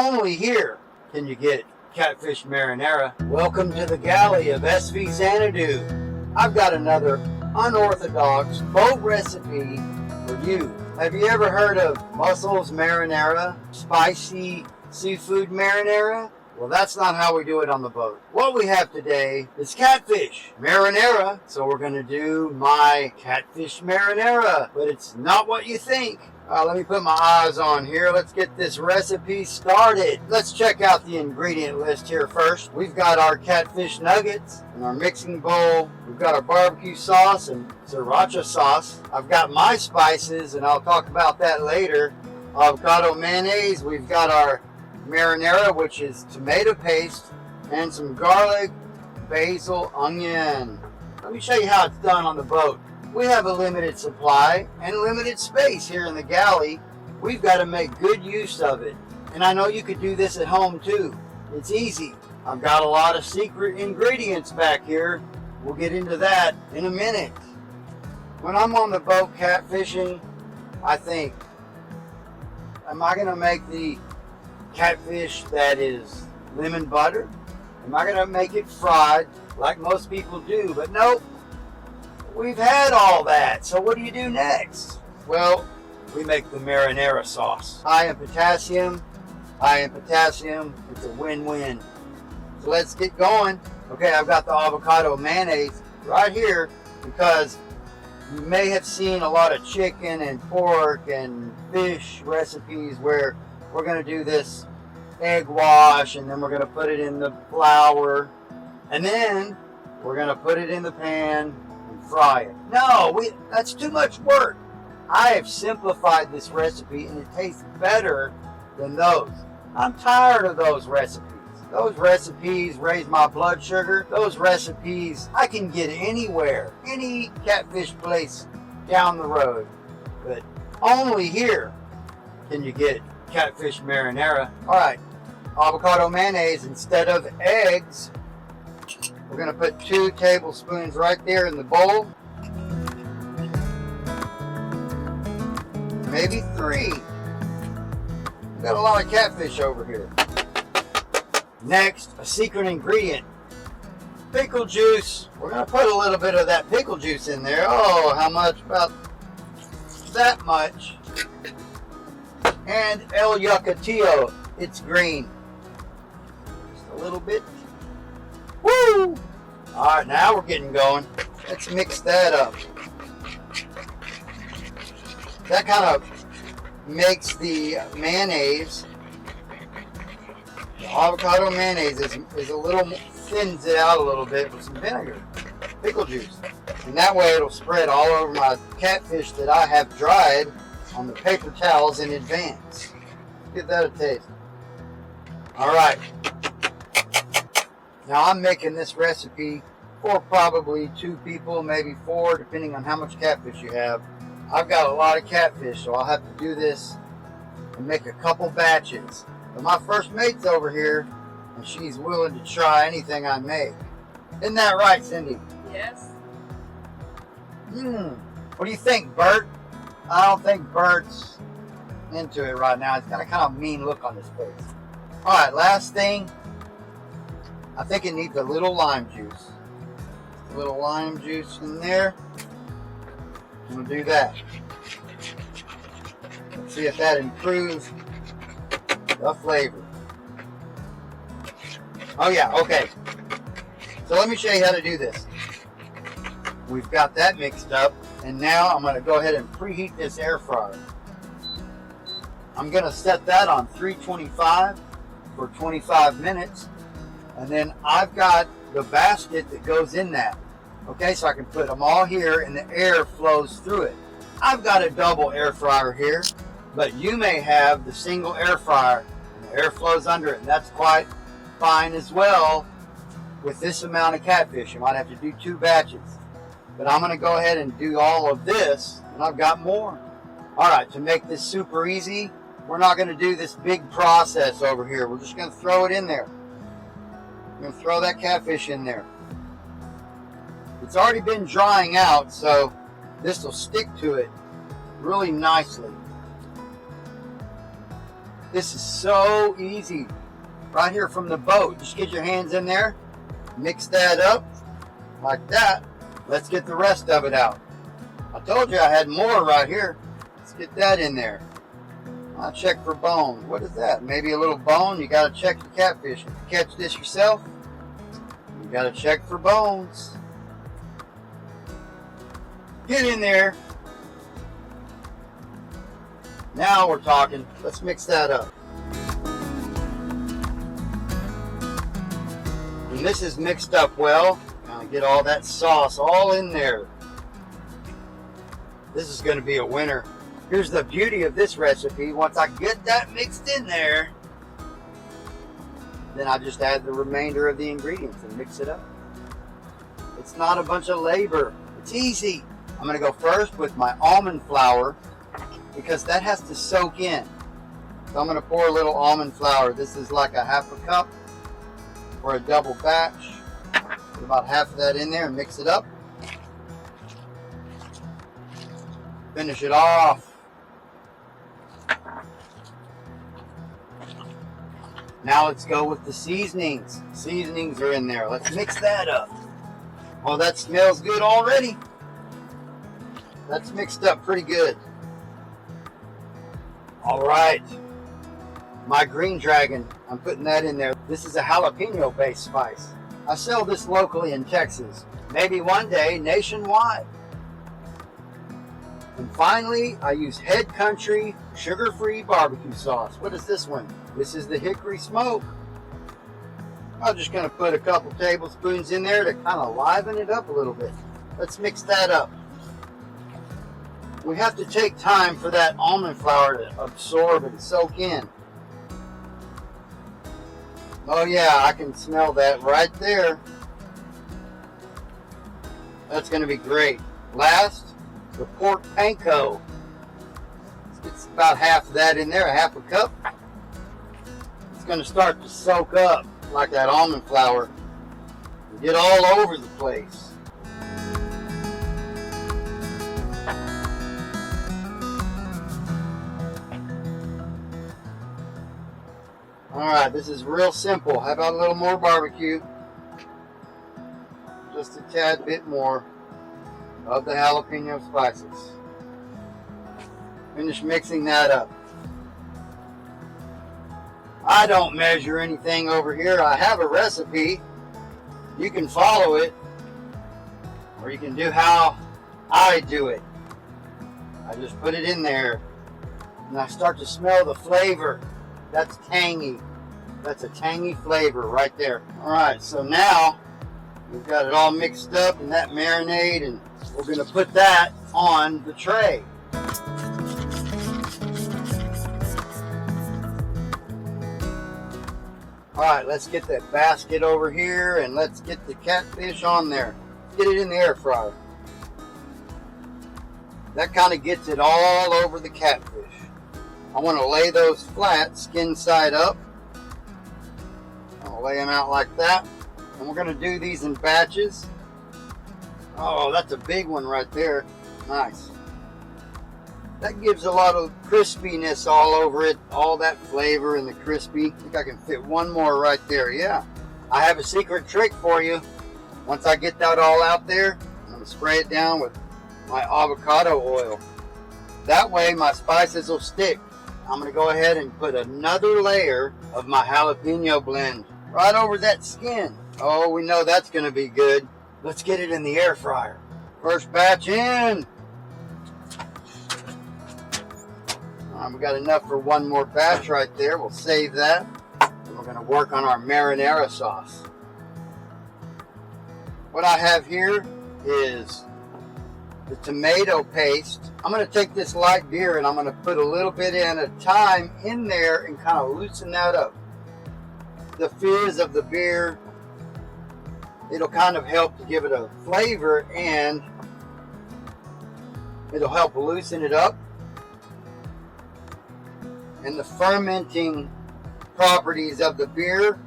Only here can you get catfish marinara. Welcome to the Galley of SV Zanadu. I've got another unorthodox boat recipe for you. Have you ever heard of mussels marinara, spicy seafood marinara? Well, that's not how we do it on the boat. What we have today is catfish marinara, so we're going to do my catfish marinara, but it's not what you think. Let me put my eyes on here. Let's get this recipe started. Let's check out the ingredient list here first. We've got our catfish nuggets in our mixing bowl. We've got our barbecue sauce and sriracha sauce. I've got my spices, and I'll talk about that later. Avocado mayonnaise. We've got our marinara, which is tomato paste, and some garlic, basil, onion. Let me show you how it's done on the boat. We have a limited supply and limited space here in the galley. We've got to make good use of it. And I know you could do this at home too. It's easy. I've got a lot of secret ingredients back here. We'll get into that in a minute. When I'm on the boat catfishing, I think, am I going to make the catfish that is lemon butter? Am I going to make it fried like most people do? But nope. We've had all that, so what do you do next? Well, we make the marinara sauce. High in potassium, it's a win-win. So let's get going. Okay, I've got the avocado mayonnaise right here because you may have seen a lot of chicken and pork and fish recipes where we're going to do this egg wash, and then we're going to put it in the flour, and then we're going to put it in the pan and fry it. No, that's too much work. I have simplified this recipe, and it tastes better than those. I'm tired of those recipes. Those recipes raise my blood sugar. Those recipes I can get anywhere, any catfish place down the road, but only here can you get catfish marinara. All right, avocado mayonnaise instead of eggs. We're going to put 2 tablespoons right there in the bowl. Maybe 3. We've got a lot of catfish over here. Next, a secret ingredient, pickle juice. We're going to put a little bit of that pickle juice in there. Oh, how much? About that much. And El Yucatillo, it's green. Just a little bit. Woo! Alright, now we're getting going. Let's mix that up. That kind of makes the mayonnaise, the avocado mayonnaise is a little, thins it out a little bit with some vinegar, pickle juice. And that way it'll spread all over my catfish that I have dried on the paper towels in advance. Give that a taste. Alright. Now I'm making this recipe for probably 2 people, maybe 4, depending on how much catfish you have. I've got a lot of catfish, so I'll have to do this and make a couple batches. But my first mate's over here, and she's willing to try anything I make. Isn't that right, Cindy? Yes. What do you think, Bert? I don't think Bert's into it right now. He's got a kind of mean look on his face. Alright, last thing. I think it needs a little lime juice. A little lime juice in there. I'm going to do that. Let's see if that improves the flavor. Oh yeah, okay. So let me show you how to do this. We've got that mixed up, and now I'm going to go ahead and preheat this air fryer. I'm going to set that on 325 for 25 minutes, and then I've got the basket that goes in that. Okay, so I can put them all here and the air flows through it. I've got a double air fryer here, but you may have the single air fryer and the air flows under it, and that's quite fine as well. With this amount of catfish, you might have to do 2 batches. But I'm going to go ahead and do all of this, and I've got more. Alright, to make this super easy, we're not going to do this big process over here. We're just going to throw it in there. I'm going to throw that catfish in there. It's already been drying out, so this will stick to it really nicely. This is so easy. Right here from the boat. Just get your hands in there, mix that up like that. Let's get the rest of it out. I told you I had more right here. Let's get that in there. I'll check for bones. What is that? Maybe a little bone? You got to check the catfish. If you catch this yourself, you got to check for bones. Get in there. Now we're talking. Let's mix that up. When this is mixed up well, kind of get all that sauce all in there. This is going to be a winner. Here's the beauty of this recipe. Once I get that mixed in there, then I just add the remainder of the ingredients and mix it up. It's not a bunch of labor. It's easy. I'm going to go first with my almond flour because that has to soak in. So I'm going to pour a little almond flour. This is like a half a cup for a double batch. Put about half of that in there and mix it up. Finish it off. Now let's go with the seasonings. Seasonings are in there. Let's mix that up. Oh, that smells good already. That's mixed up pretty good. All right. My green dragon, I'm putting that in there. This is a jalapeno-based spice. I sell this locally in Texas. Maybe one day nationwide. And finally, I use Head Country sugar-free barbecue sauce. What is this one? This is the hickory smoke. I'm just going to put a couple tablespoons in there to kind of liven it up a little bit. Let's mix that up. We have to take time for that almond flour to absorb and soak in. Oh yeah, I can smell that right there. That's going to be great. Last, the pork panko. It's about half of that in there, a half a cup. It's going to start to soak up like that almond flour and get all over the place. Alright, this is real simple. How about a little more barbecue? Just a tad bit more of the jalapeno spices. Finish mixing that up. I don't measure anything over here. I have a recipe. You can follow it, or you can do how I do it. I just put it in there, and I start to smell the flavor. That's tangy. That's a tangy flavor right there. Alright, so now we've got it all mixed up in that marinade, and we're going to put that on the tray. Alright, let's get that basket over here and let's get the catfish on there. Get it in the air fryer. That kind of gets it all over the catfish. I want to lay those flat, skin side up. I'll lay them out like that. And we're going to do these in batches. Oh, that's a big one right there. Nice. That gives a lot of crispiness all over it. All that flavor and the crispy. I think I can fit one more right there. Yeah. I have a secret trick for you. Once I get that all out there, I'm going to spray it down with my avocado oil. That way my spices will stick. I'm going to go ahead and put another layer of my jalapeno blend right over that skin. Oh, we know that's going to be good. Let's get it in the air fryer. First batch in. We got enough for one more batch right there. We'll save that. And we're going to work on our marinara sauce. What I have here is the tomato paste. I'm going to take this light beer and I'm going to put a little bit at a time in there and kind of loosen that up. The fizz of the beer, it'll kind of help to give it a flavor and it'll help loosen it up. And the fermenting properties of the beer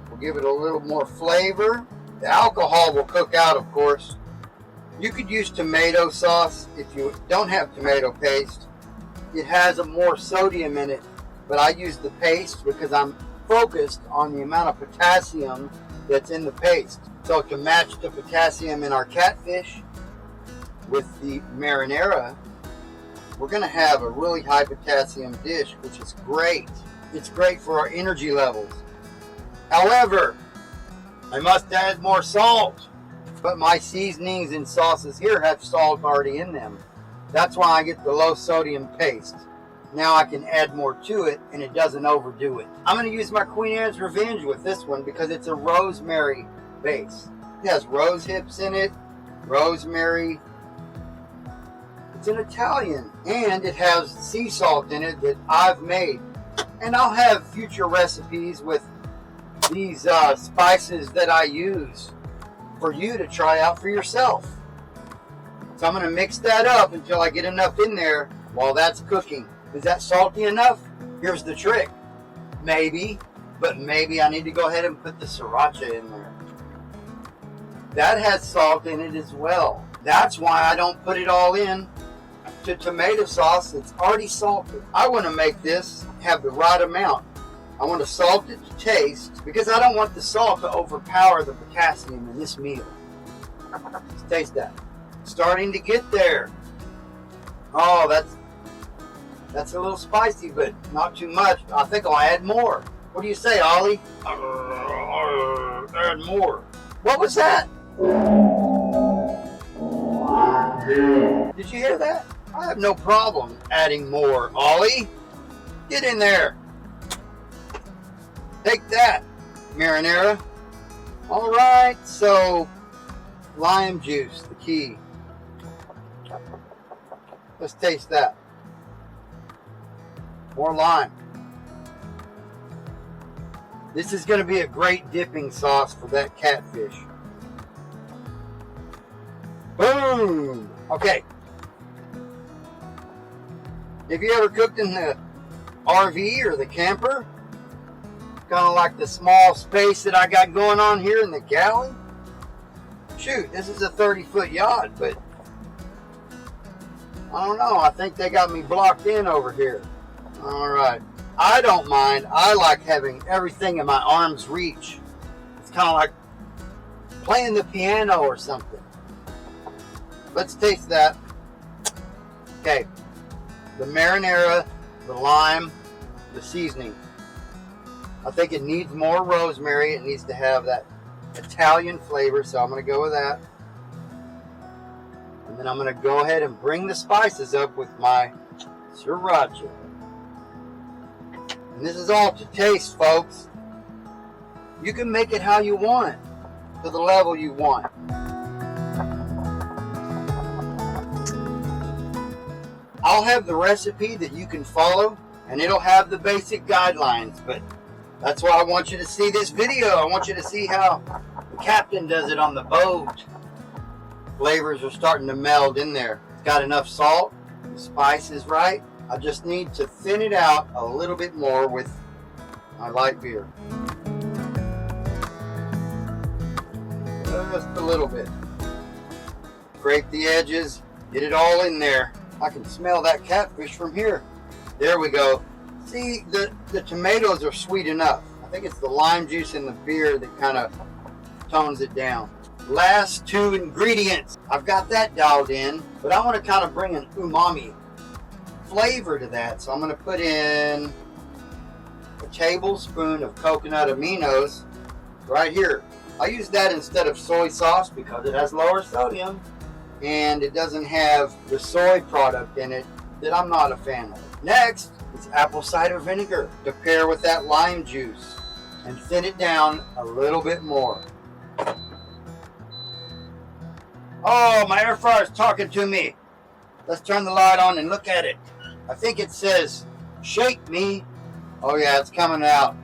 will give it a little more flavor. The alcohol will cook out, of course. You could use tomato sauce if you don't have tomato paste. It has a more sodium in it but I use the paste because I'm focused on the amount of potassium that's in the paste. So to match the potassium in our catfish with the marinara, we're going to have a really high potassium dish, which is great. It's great for our energy levels. However, I must add more salt. But my seasonings and sauces here have salt already in them. That's why I get the low sodium paste. Now I can add more to it and it doesn't overdo it. I'm going to use my Queen Anne's Revenge with this one because it's a rosemary base. It has rose hips in it, rosemary. It's an Italian, and it has sea salt in it that I've made. And I'll have future recipes with these spices that I use for you to try out for yourself. So I'm going to mix that up until I get enough in there while that's cooking. Is that salty enough? Here's the trick. Maybe, but maybe I need to go ahead and put the sriracha in there. That has salt in it as well. That's why I don't put it all in to tomato sauce. It's already salted. I want to make this have the right amount. I want to salt it to taste because I don't want the salt to overpower the potassium in this meal. Let's taste that. Starting to get there. Oh, that's a little spicy, but not too much. I think I'll add more. What do you say, Ollie? Add more. What was that? Did you hear that? I have no problem adding more. Ollie, get in there. Take that, marinara. All right, so lime juice, the key. Let's taste that. More lime. This is going to be a great dipping sauce for that catfish. Boom! Okay. Have you ever cooked in the RV or the camper? Kind of like the small space that I got going on here in the galley. Shoot, this is a 30-foot yacht, but I don't know. I think they got me blocked in over here. All right. I don't mind. I like having everything in my arm's reach. It's kind of like playing the piano or something. Let's taste that. Okay. The marinara, the lime, the seasoning. I think it needs more rosemary. It needs to have that Italian flavor, so I'm going to go with that. And then I'm going to go ahead and bring the spices up with my sriracha. And this is all to taste, folks. You can make it how you want, to the level you want. I'll have the recipe that you can follow, and it'll have the basic guidelines, but that's why I want you to see this video. I want you to see how the captain does it on the boat. Flavors are starting to meld in there. It's got enough salt, the spice is right. I just need to thin it out a little bit more with my light beer. Just a little bit. Scrape the edges, get it all in there. I can smell that catfish from here. There we go. See, the tomatoes are sweet enough. I think it's the lime juice in the beer that kind of tones it down. Last two ingredients. I've got that dialed in, but I want to kind of bring an umami flavor to that. So I'm going to put in a tablespoon of coconut aminos right here. I use that instead of soy sauce because it has lower sodium and it doesn't have the soy product in it that I'm not a fan of. Next is apple cider vinegar to pair with that lime juice and thin it down a little bit more. Oh, my air fryer is talking to me. Let's turn the light on and look at it. I think it says, shake me. Oh yeah, it's coming out.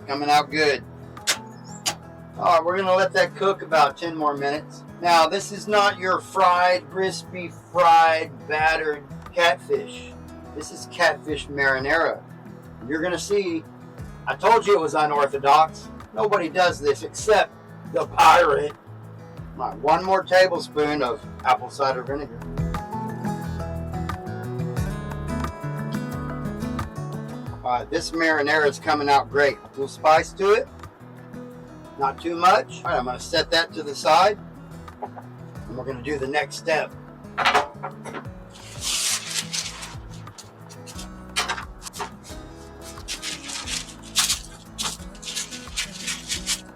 Coming out good. All right, we're going to let that cook about 10 more minutes. Now, this is not your fried, crispy, fried, battered catfish. This is catfish marinara. You're going to see, I told you it was unorthodox. Nobody does this except the pirate. All right, one more tablespoon of apple cider vinegar. Alright, this marinara is coming out great. A little spice to it. Not too much. Alright, I'm going to set that to the side. And we're going to do the next step.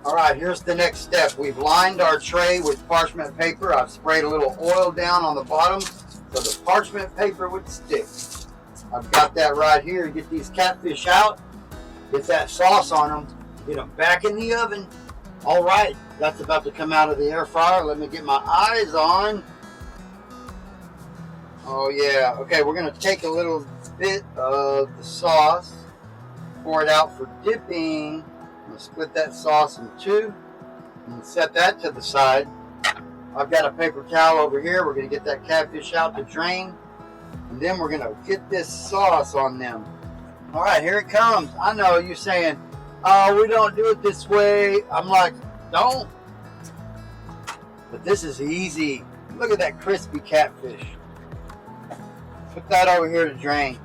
Alright, here's the next step. We've lined our tray with parchment paper. I've sprayed a little oil down on the bottom so the parchment paper would stick. I've got that right here. Get these catfish out, get that sauce on them, get them back in the oven. Alright, that's about to come out of the air fryer. Let me get my eyes on. Oh yeah, okay, we're going to take a little bit of the sauce, pour it out for dipping. I'm going to split that sauce in two and set that to the side. I've got a paper towel over here. We're going to get that catfish out to drain. And then we're going to get this sauce on them. All right, here it comes. I know you're saying, oh, we don't do it this way. I'm like, don't. But this is easy. Look at that crispy catfish. Put that over here to drain.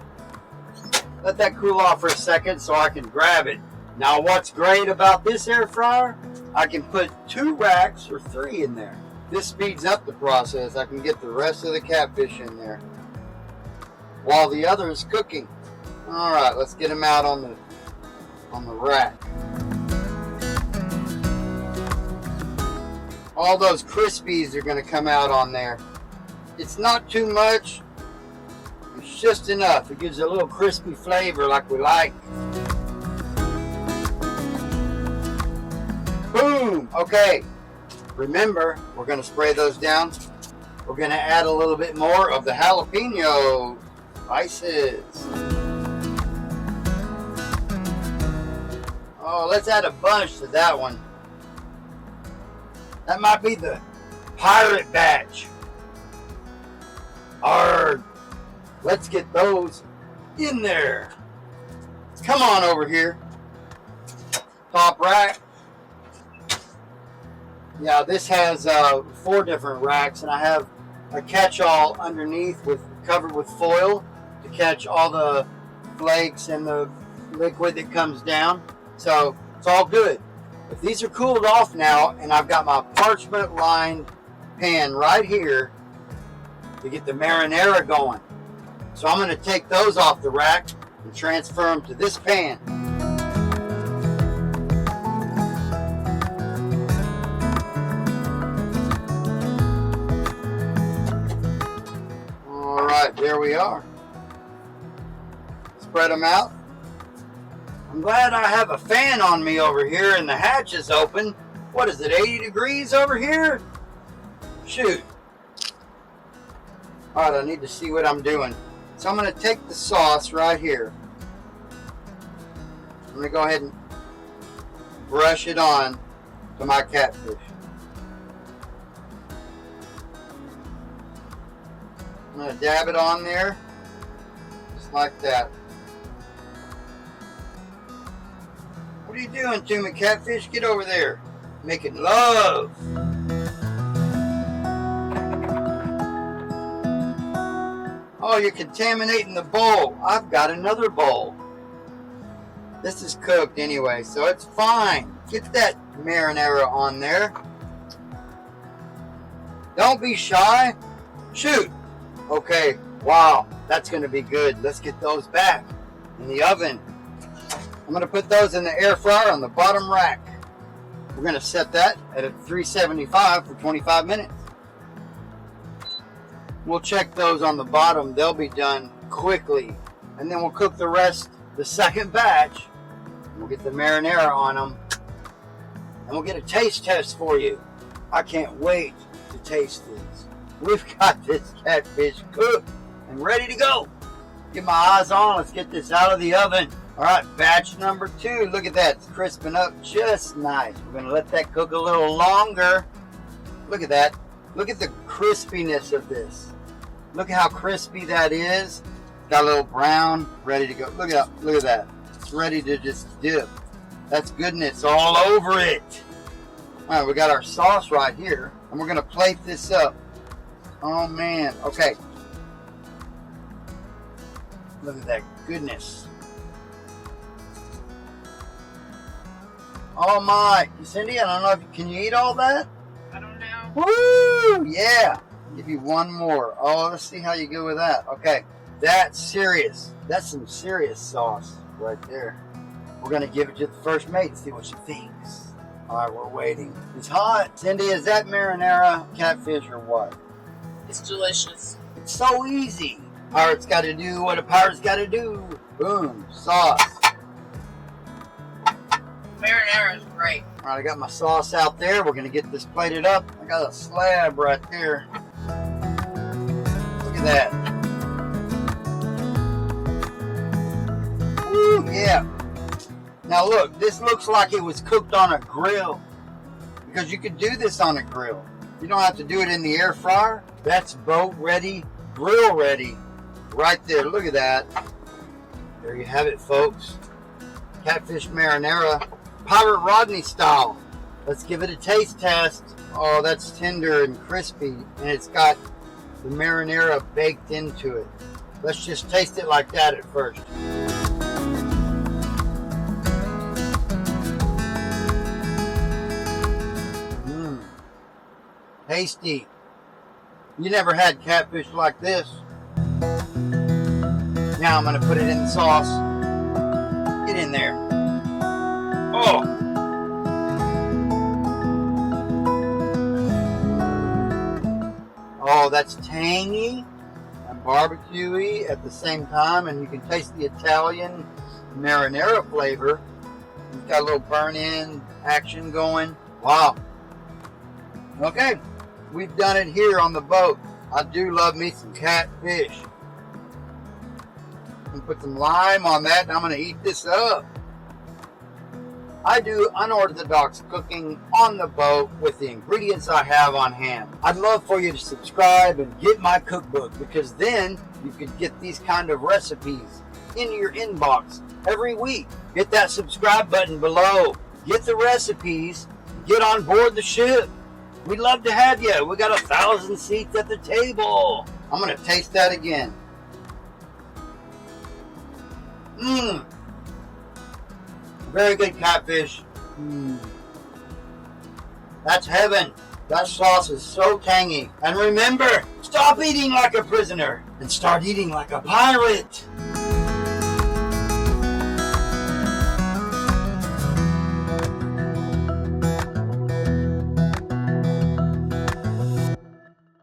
Let that cool off for a second so I can grab it. Now what's great about this air fryer, I can put 2 racks or 3 in there. This speeds up the process. I can get the rest of the catfish in there while the other is cooking. All right, let's get them out on the rack. All those crispies are going to come out on there. It's not too much. It's just enough. It gives a little crispy flavor like we like. Boom! Okay. Remember, we're going to spray those down. We're going to add a little bit more of the jalapeno slices. Oh, let's add a bunch to that one. That might be the pirate batch. Arrgh. Let's get those in there. Come on over here. Top rack. Yeah, this has 4 different racks, and I have a catch-all underneath covered with foil to catch all the flakes and the liquid that comes down. So it's all good. But these are cooled off now, and I've got my parchment-lined pan right here to get the marinara going. So I'm going to take those off the rack and transfer them to this pan. There we are. Spread them out. I'm glad I have a fan on me over here and the hatch is open. What is it, 80 degrees over here? Shoot. Alright, I need to see what I'm doing. So I'm going to take the sauce right here. I'm going to go ahead and brush it on to my catfish. I'm going to dab it on there, just like that. What are you doing to me, catfish? Get over there. Making love. Oh, you're contaminating the bowl. I've got another bowl. This is cooked anyway, so it's fine. Get that marinara on there. Don't be shy. Shoot. Okay, wow, that's going to be good. Let's get those back in the oven. I'm going to put those in the air fryer on the bottom rack. We're going to set that at a 375 for 25 minutes. We'll check those on the bottom. They'll be done quickly. And then we'll cook the rest, the second batch. We'll get the marinara on them. And we'll get a taste test for you. I can't wait to taste this. We've got this catfish cooked and ready to go. Get my eyes on. Let's get this out of the oven. All right, batch number 2. Look at that. It's crisping up just nice. We're going to let that cook a little longer. Look at that. Look at the crispiness of this. Look at how crispy that is. Got a little brown, ready to go. Look at that. It's ready to just dip. That's goodness all over it. All right, we got our sauce right here, and we're going to plate this up. Oh man, okay. Look at that goodness. Oh my, Cindy, I don't know if can you eat all that? I don't know. Woo! Yeah. Give you one more. Oh, let's see how you go with that. Okay, that's serious. That's some serious sauce right there. We're gonna give it to the first mate and see what she thinks. All right, we're waiting. It's hot. Cindy, is that marinara catfish or what? It's delicious. It's so easy. Pirate's got to do what a pirate's got to do. Boom, sauce. Marinara is great. All right, I got my sauce out there. We're gonna get this plated up. I got a slab right there. Look at that. Woo, yeah. Now look, this looks like it was cooked on a grill because you could do this on a grill. You don't have to do it in the air fryer. That's boat ready, grill ready, right there. Look at that. There you have it, folks. Catfish marinara, Pirate Rodney style. Let's give it a taste test. Oh, that's tender and crispy, and it's got the marinara baked into it. Let's just taste it like that at first. Tasty. You never had catfish like this. Now I'm going to put it in the sauce. Get in there. Oh. Oh, that's tangy and barbecuey at the same time, and you can taste the Italian marinara flavor. It's got a little burn-in action going. Wow. Okay, we've done it here on the boat. I do love me some catfish. I'm gonna put some lime on that, and I'm gonna eat this up. I do unorthodox cooking on the boat with the ingredients I have on hand. I'd love for you to subscribe and get my cookbook, because then you could get these kind of recipes in your inbox every week. Hit that subscribe button below. Get the recipes. Get on board the ship. We'd love to have you. We got 1,000 seats at the table. I'm going to taste that again. Mmm. Very good catfish. Mmm. That's heaven. That sauce is so tangy. And remember, stop eating like a prisoner and start eating like a pirate.